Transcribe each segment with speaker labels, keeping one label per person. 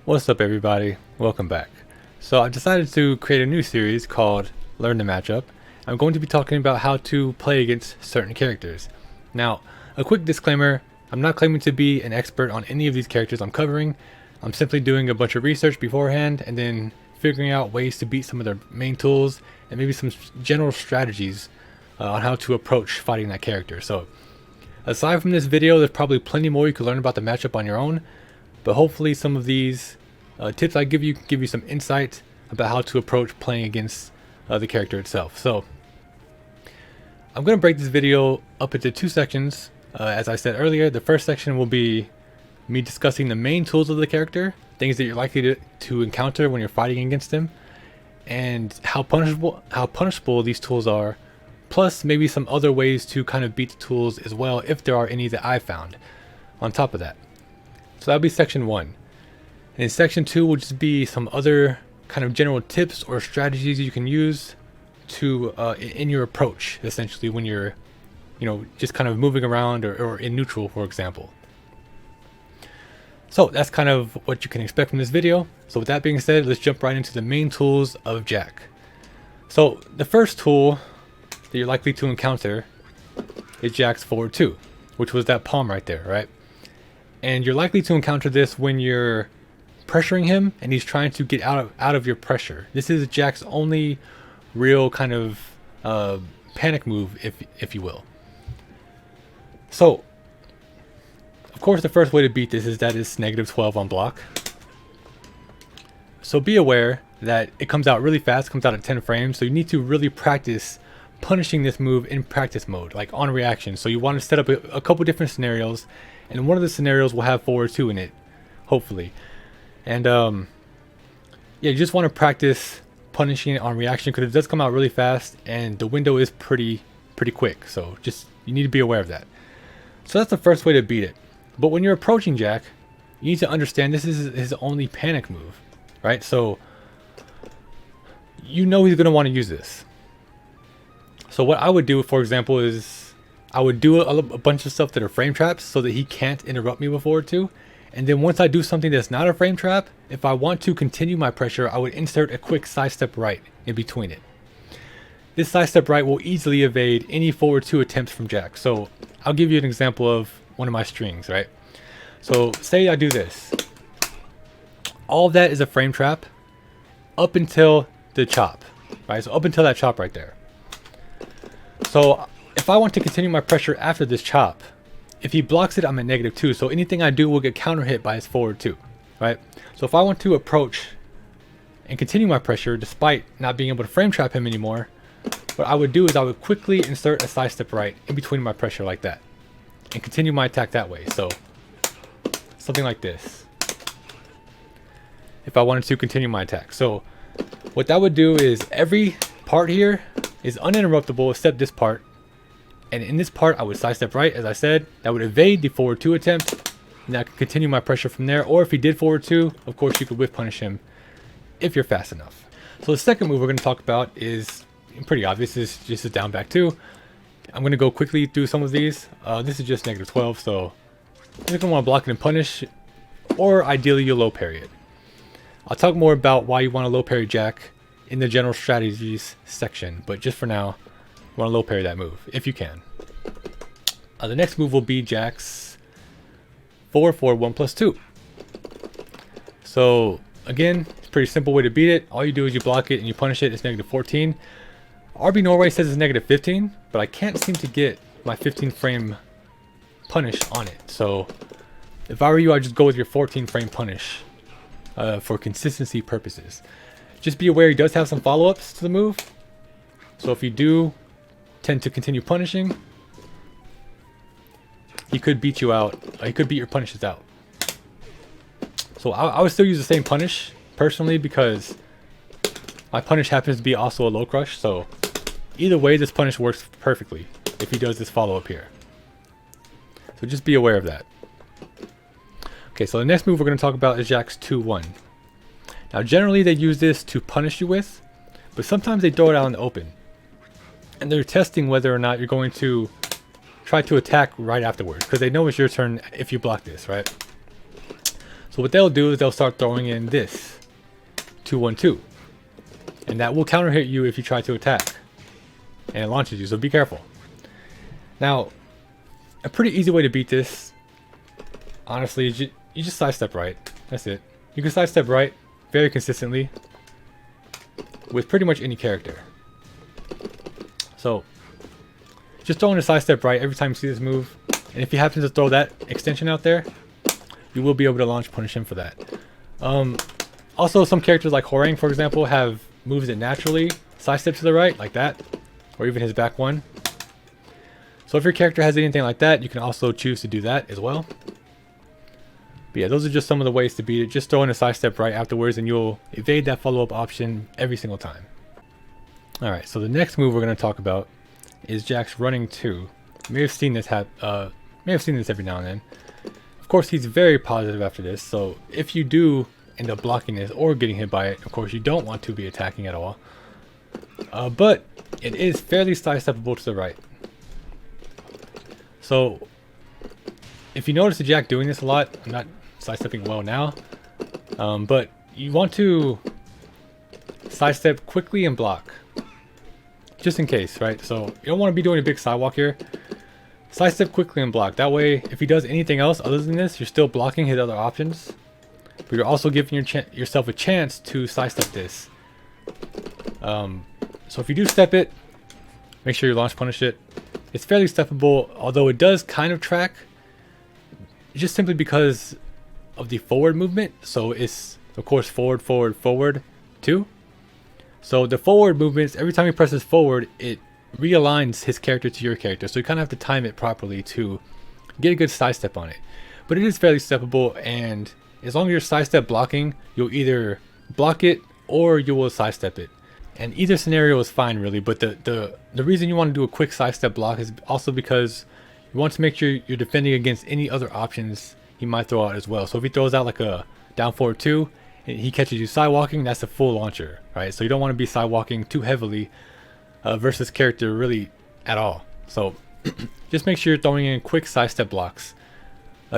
Speaker 1: What's up everybody, welcome back. So I've decided to create a new series called Learn the Matchup. I'm going to be talking about how to play against certain characters. Now, a quick disclaimer, I'm not claiming to be an expert on any of these characters I'm covering. I'm simply doing a bunch of research beforehand and then figuring out ways to beat some of their main tools and maybe some general strategies on how to approach fighting that character. So aside from this video, there's probably plenty more you can learn about the matchup on your own. But hopefully some of these tips I give you some insight about how to approach playing against the character itself. So I'm going to break this video up into two sections. As I said earlier, the first section will be me discussing the main tools of the character, things that you're likely to encounter when you're fighting against him, and how punishable these tools are, plus maybe some other ways to kind of beat the tools as well if there are any that I found on top of that. So that'll be section 1. And in section 2 will just be some other kind of general tips or strategies you can use to in your approach, essentially, when you're, just kind of moving around or in neutral, for example. So that's kind of what you can expect from this video. So with that being said, let's jump right into the main tools of Jack. So the first tool that you're likely to encounter is Jack's forward 2, which was that palm right there, right? And you're likely to encounter this when you're pressuring him and he's trying to get out of your pressure. This is Jack's only real kind of panic move, if you will. So, of course, the first way to beat this is that it's -12 on block. So be aware that it comes out really fast, comes out at 10 frames. So you need to really practice punishing this move in practice mode, like on reaction. So you want to set up a couple different scenarios. And one of the scenarios will have forward 2 in it, hopefully. And yeah, you just want to practice punishing it on reaction because it does come out really fast and the window is pretty quick. So you need to be aware of that. So that's the first way to beat it. But when you're approaching Jack, you need to understand this is his only panic move, right? So he's going to want to use this. So what I would do, for example, is I would do a bunch of stuff that are frame traps so that he can't interrupt me with forward 2. And then once I do something that's not a frame trap, if I want to continue my pressure, I would insert a quick sidestep right in between it. This sidestep right will easily evade any forward 2 attempts from Jack. So I'll give you an example of one of my strings, right? So say I do this. All of that is a frame trap up until the chop, right? So up until that chop right there. So if I want to continue my pressure after this chop, if he blocks it, I'm at -2. So anything I do will get counter hit by his forward 2, right? So if I want to approach and continue my pressure despite not being able to frame trap him anymore, what I would do is I would quickly insert a sidestep right in between my pressure like that and continue my attack that way. So something like this, if I wanted to continue my attack. So what that would do is every part here is uninterruptible except this part. And in this part, I would sidestep right, as I said. That would evade the forward 2 attempt. And I could continue my pressure from there. Or if he did forward 2, of course, you could whiff punish him if you're fast enough. So the second move we're going to talk about is pretty obvious. It's just a down back 2. I'm going to go quickly through some of these. This is just -12, so you're going to want to block it and punish. Or ideally, you'll low parry it. I'll talk more about why you want to low parry Jack in the general strategies section. But just for now, you want to low parry that move if you can. The next move will be Jack's 4-4 1+2. So again, it's a pretty simple way to beat it. All you do is you block it and you punish it. It's -14. RB Norway says it's -15, but I can't seem to get my 15 frame punish on it. So if I were you, I'd just go with your 14 frame punish for consistency purposes. Just be aware he does have some follow-ups to the move. So if you do tend to continue punishing, he could beat you out. He could beat your punishes out. So I would still use the same punish personally because my punish happens to be also a low crush. So either way, this punish works perfectly if he does this follow up here. So just be aware of that. Okay, so the next move we're going to talk about is Jack's 2-1. Now generally they use this to punish you with, but sometimes they throw it out in the open. And they're testing whether or not you're going to try to attack right afterwards, because they know it's your turn if you block this, right? So what they'll do is they'll start throwing in this 2-1-2, and that will counter hit you if you try to attack, and it launches you, so be careful. Now, a pretty easy way to beat this, honestly, is you just sidestep right. That's it. You can sidestep right very consistently with pretty much any character. So just throw in a sidestep right every time you see this move, and if you happen to throw that extension out there, you will be able to launch punish him for that. Also, some characters like Horang, for example, have moves that naturally sidestep to the right, like that, or even his back one. So if your character has anything like that, you can also choose to do that as well. But yeah, those are just some of the ways to beat it. Just throw in a sidestep right afterwards, and you'll evade that follow-up option every single time. Alright, so the next move we're going to talk about is Jack's running 2. You may have seen this every now and then. Of course, he's very positive after this, so if you do end up blocking this or getting hit by it, of course you don't want to be attacking at all. But it is fairly sidesteppable to the right. So if you notice the Jack doing this a lot, I'm not sidestepping well now, but you want to sidestep quickly and block, just in case, right? So you don't want to be doing a big sidewalk here. Sidestep quickly and block. That way, if he does anything else other than this, you're still blocking his other options, but you're also giving yourself a chance to sidestep this. So if you do step it, make sure you launch punish it. It's fairly steppable, although it does kind of track, just simply because of the forward movement. So it's, of course, forward, forward, forward, 2. So the forward movements, every time he presses forward, it realigns his character to your character. So you kind of have to time it properly to get a good sidestep on it. But it is fairly steppable, and as long as you're sidestep blocking, you'll either block it or you will sidestep it. And either scenario is fine, really, but the reason you want to do a quick sidestep block is also because you want to make sure you're defending against any other options he might throw out as well. So if he throws out like a down forward 2 and he catches you sidewalking, that's a full launcher, right? So you don't want to be sidewalking too heavily versus character really at all. So just make sure you're throwing in quick sidestep blocks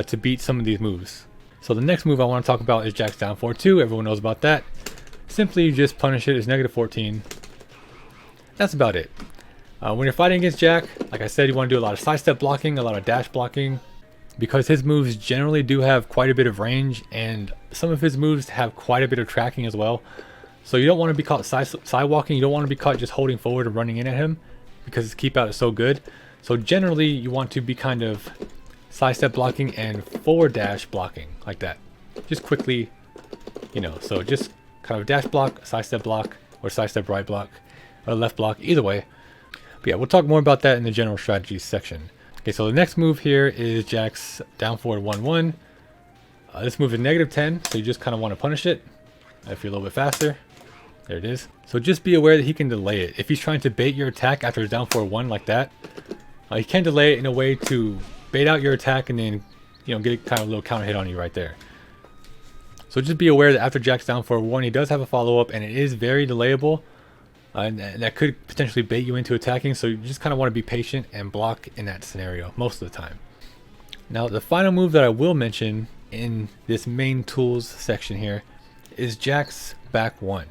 Speaker 1: to beat some of these moves. So the next move I want to talk about is Jack's down forward 2. Everyone knows about that. Simply just punish it. It's -14. That's about it. When you're fighting against Jack, like I said, you want to do a lot of sidestep blocking, a lot of dash blocking, because his moves generally do have quite a bit of range, and some of his moves have quite a bit of tracking as well. So you don't want to be caught sidewalking. You don't want to be caught just holding forward and running in at him, because his keep out is so good. So generally, you want to be kind of sidestep blocking and forward dash blocking, like that. Just quickly, you know, so just kind of dash block, sidestep block, or sidestep right block, or left block, either way. But yeah, we'll talk more about that in the general strategies section. Okay, so the next move here is Jack's down forward 1-1. This move is -10, so you just kind of want to punish it. If you're a little bit faster, there it is. So just be aware that he can delay it. If he's trying to bait your attack after his down forward 1 like that, he can delay it in a way to bait out your attack and then, you know, get a kind of a little counter hit on you right there. So just be aware that after Jack's down forward 1, he does have a follow-up, and it is very delayable. And that could potentially bait you into attacking, so you just kind of want to be patient and block in that scenario most of the time. Now, the final move that I will mention in this main tools section here is Jack's back 1.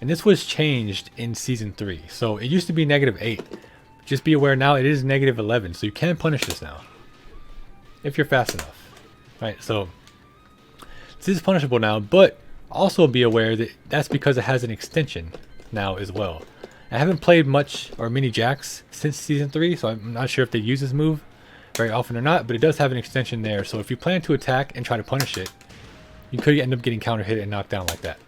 Speaker 1: And this was changed in Season 3. So it used to be -8. Just be aware now it is -11, so you can punish this now if you're fast enough. Right, so this is punishable now, but also be aware that that's because it has an extension now as well. I haven't played much or many Jacks since Season 3, so I'm not sure if they use this move very often or not, but it does have an extension there. So if you plan to attack and try to punish it, you could end up getting counter hit and knocked down like that.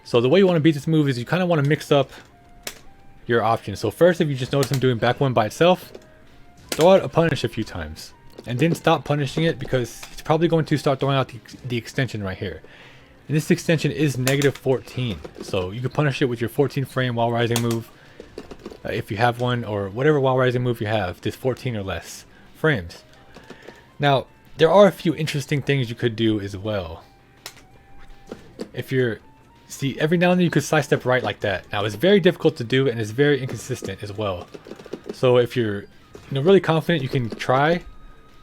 Speaker 1: So the way you want to beat this move is you kind of want to mix up your options. So first, if you just notice him doing back 1 by itself, throw out a punish a few times. And then stop punishing it, because he's probably going to start throwing out the extension right here. And this extension is -14. So you can punish it with your 14 frame while rising move. If you have one, or whatever while rising move you have, just 14 or less frames. Now, there are a few interesting things you could do as well. If you're, see, every now and then you could sidestep right like that. Now, it's very difficult to do, and it's very inconsistent as well. So if you're really confident you can try.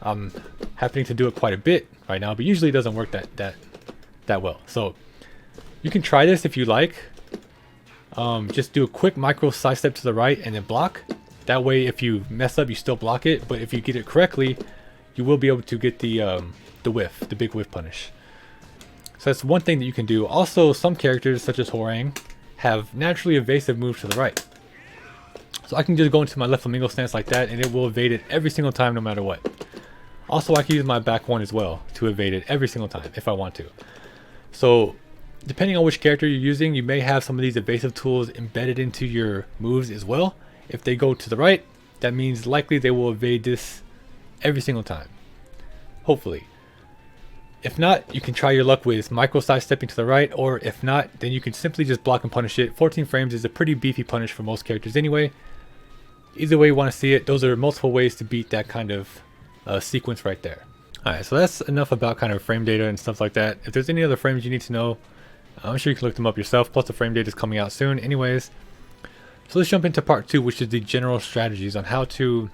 Speaker 1: I'm happening to do it quite a bit right now, but usually it doesn't work that well. So you can try this if you like. Just do a quick micro side step to the right and then block. That way, if you mess up, you still block it. But if you get it correctly, you will be able to get the whiff, the big whiff punish. So that's one thing that you can do. Also, some characters such as Horang have naturally evasive moves to the right. So I can just go into my left flamingo stance like that, and it will evade it every single time, no matter what. Also, I can use my back one as well to evade it every single time if I want to. So depending on which character you're using, you may have some of these evasive tools embedded into your moves as well. If they go to the right, that means likely they will evade this every single time. Hopefully. If not, you can try your luck with micro side stepping to the right, or if not, then you can simply just block and punish it. 14 frames is a pretty beefy punish for most characters anyway. Either way you want to see it, those are multiple ways to beat that kind of sequence right there. Alright, so that's enough about kind of frame data and stuff like that. If there's any other frames you need to know, I'm sure you can look them up yourself, plus the frame data is coming out soon anyways. So let's jump into part 2, which is the general strategies on how to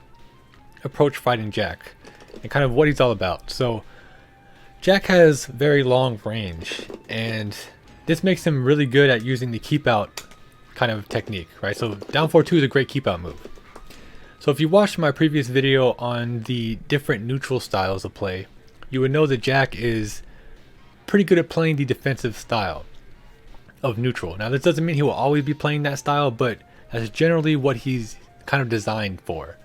Speaker 1: approach fighting Jack and kind of what he's all about. So Jack has very long range, and this makes him really good at using the keep out kind of technique, right? So down 4-2 is a great keep out move. So if you watched my previous video on the different neutral styles of play, you would know that Jack is pretty good at playing the defensive style of neutral. Now this doesn't mean he will always be playing that style, but that's generally what he's kind of designed for.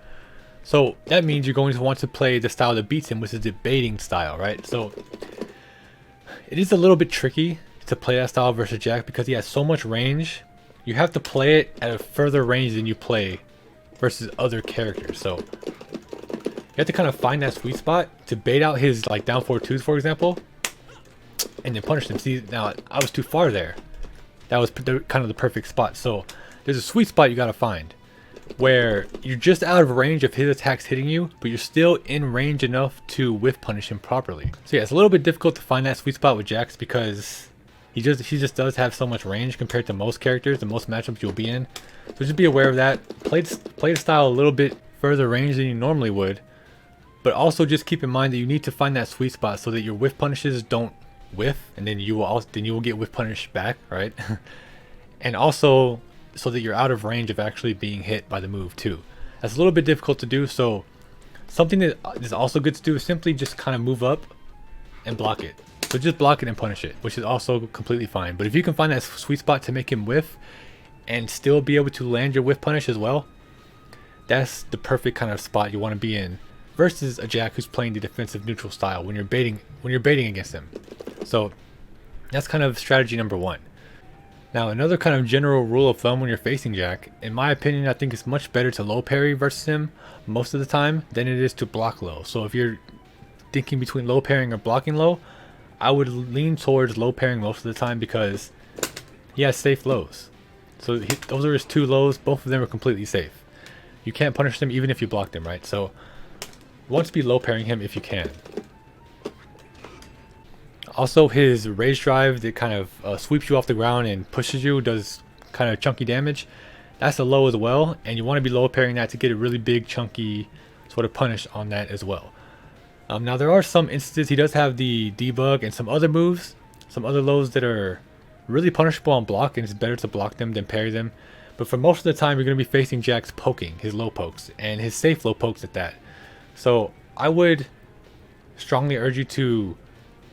Speaker 1: So that means you're going to want to play the style that beats him, which is the baiting style, right? So it is a little bit tricky to play that style versus Jack because he has so much range. You have to play it at a further range than you play versus other characters. So you have to kind of find that sweet spot to bait out his like down 4-2s, for example, and then punish them. See, now I was too far there. That was kind of the perfect spot. So there's a sweet spot you got to find where you're just out of range of his attacks hitting you, but you're still in range enough to whiff punish him properly. So yeah, it's a little bit difficult to find that sweet spot with Jax because he just does have so much range compared to most characters and most matchups you'll be in. So just be aware of that. Play the style a little bit further range than you normally would, but also just keep in mind that you need to find that sweet spot so that your whiff punishes don't whiff, and then you will get whiff punished back, right? And also so that you're out of range of actually being hit by the move too. That's a little bit difficult to do, so something that is also good to do is simply just kind of move up and block it. So just block it and punish it, which is also completely fine. But if you can find that sweet spot to make him whiff and still be able to land your whiff punish as well, that's the perfect kind of spot you want to be in versus a Jack who's playing the defensive neutral style when you're baiting against him. So that's kind of strategy number 1. Now another kind of general rule of thumb when you're facing Jack, in my opinion, I think it's much better to low parry versus him most of the time than it is to block low. So if you're thinking between low parrying or blocking low, I would lean towards low parrying most of the time because he has safe lows. So those are his 2 lows, both of them are completely safe. You can't punish them even if you block them, right? So you want to be low parrying him if you can. Also, his rage drive that kind of sweeps you off the ground and pushes you, does kind of chunky damage. That's a low as well, and you want to be low parrying that to get a really big chunky sort of punish on that as well. Now there are some instances he does have the debug and some other moves, some other lows that are really punishable on block, and it's better to block them than parry them. But for most of the time, you're going to be facing Jack's poking, his low pokes, and his safe low pokes at that. So I would strongly urge you to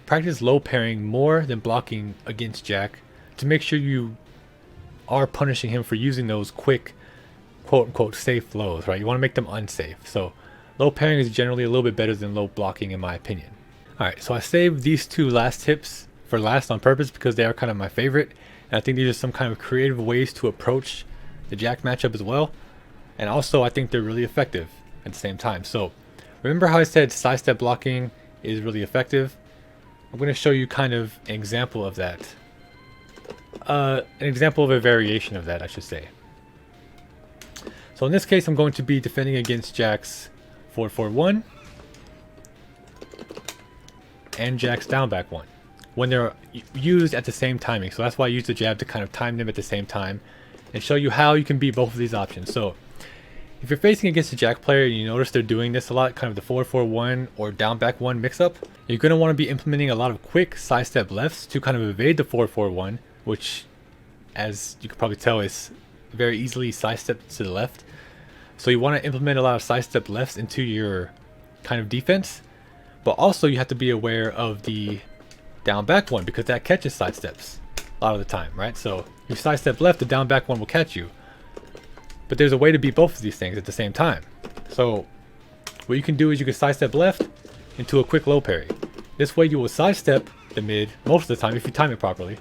Speaker 1: practice low parrying more than blocking against Jack to make sure you are punishing him for using those quick quote-unquote safe lows, right? You want to make them unsafe. So low parrying is generally a little bit better than low blocking in my opinion. Alright, so I saved these 2 last tips for last on purpose because they are kind of my favorite, and I think these are some kind of creative ways to approach the Jack matchup as well, and also I think they're really effective at the same time. So remember how I said sidestep blocking is really effective? I'm going to show you kind of an example of that. An example of a variation of that, I should say. So in this case, I'm going to be defending against Jack's 4-4-1 and Jack's down back 1 when they're used at the same timing. So that's why I use the jab to kind of time them at the same time and show you how you can beat both of these options. So If you're facing against a Jack player and you notice they're doing this a lot, kind of the forward 4-1 or down back 1 mix up, you're going to want to be implementing a lot of quick side step lefts to kind of evade the forward 4-1, which, as you can probably tell, is very easily side step to the left. So you want to implement a lot of side step lefts into your kind of defense, but also you have to be aware of the down back 1 because that catches side steps a lot of the time, right? So if you side step left, the down back 1 will catch you. But there's a way to beat both of these things at the same time. So what you can do is you can sidestep left into a quick low parry. This way you will sidestep the mid most of the time if you time it properly.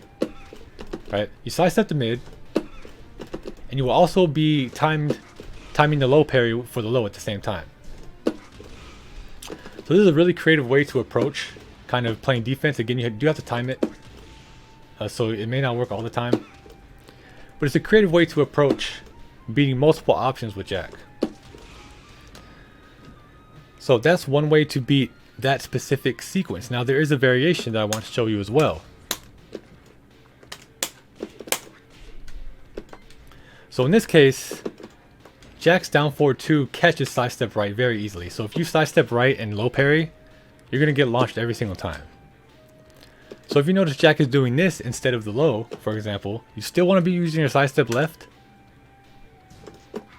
Speaker 1: Right? You sidestep the mid, and you will also be timing the low parry for the low at the same time. So this is a really creative way to approach kind of playing defense. Again, you do have to time it, so it may not work all the time. But it's a creative way to approach beating multiple options with Jack. So that's one way to beat that specific sequence. Now there is a variation that I want to show you as well. So in this case, Jack's down forward 2 catches sidestep right very easily. So if you sidestep right and low parry, you're going to get launched every single time. So if you notice Jack is doing this instead of the low, for example, you still want to be using your sidestep left,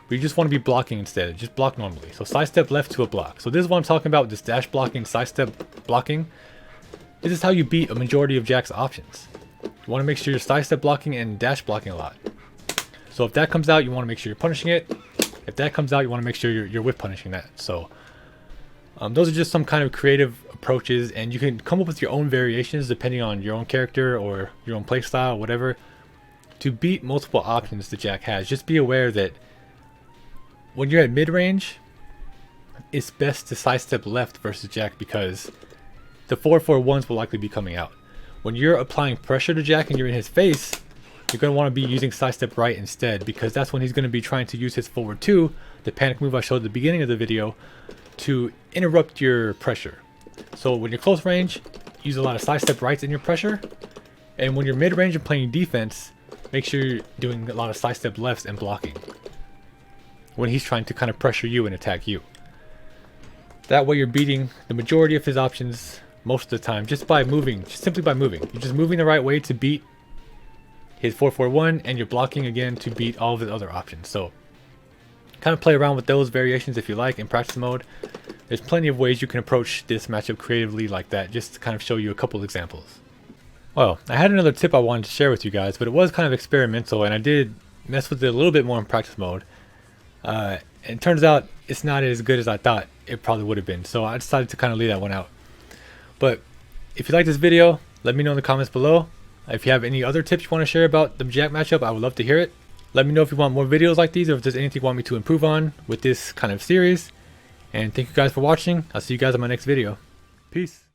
Speaker 1: but you just want to be blocking instead. Just block normally. So sidestep left to a block. So this is what I'm talking about with this dash blocking, sidestep blocking. This is how you beat a majority of Jack's options. You want to make sure you're sidestep blocking and dash blocking a lot. So if that comes out, you want to make sure you're punishing it. If that comes out, you want to make sure you're whip punishing that. So those are just some kind of creative approaches, and you can come up with your own variations depending on your own character or your own playstyle, whatever, to beat multiple options that Jack has. Just be aware that when you're at mid-range, it's best to sidestep left versus Jack because the 4-4-1s will likely be coming out. When you're applying pressure to Jack and you're in his face, you're going to want to be using sidestep right instead, because that's when he's going to be trying to use his forward 2, the panic move I showed at the beginning of the video, to interrupt your pressure. So when you're close range, use a lot of sidestep rights in your pressure, and when you're mid-range and playing defense, make sure you're doing a lot of sidestep lefts and blocking when he's trying to kind of pressure you and attack you. That way you're beating the majority of his options most of the time just by moving, just simply by moving. You're just moving the right way to beat his 4-4-1, and you're blocking again to beat all of his other options. So kind of play around with those variations if you like in practice mode. There's plenty of ways you can approach this matchup creatively like that, just to kind of show you a couple examples. Well, I had another tip I wanted to share with you guys, but it was kind of experimental, and I did mess with it a little bit more in practice mode. And it turns out it's not as good as I thought it probably would have been, so I decided to kind of leave that one out. But if you like this video, let me know in the comments below. If you have any other tips you want to share about the Jack matchup, I would love to hear it. Let me know if you want more videos like these, or if there's anything you want me to improve on with this kind of series. And thank you guys for watching. I'll see you guys in my next video. Peace.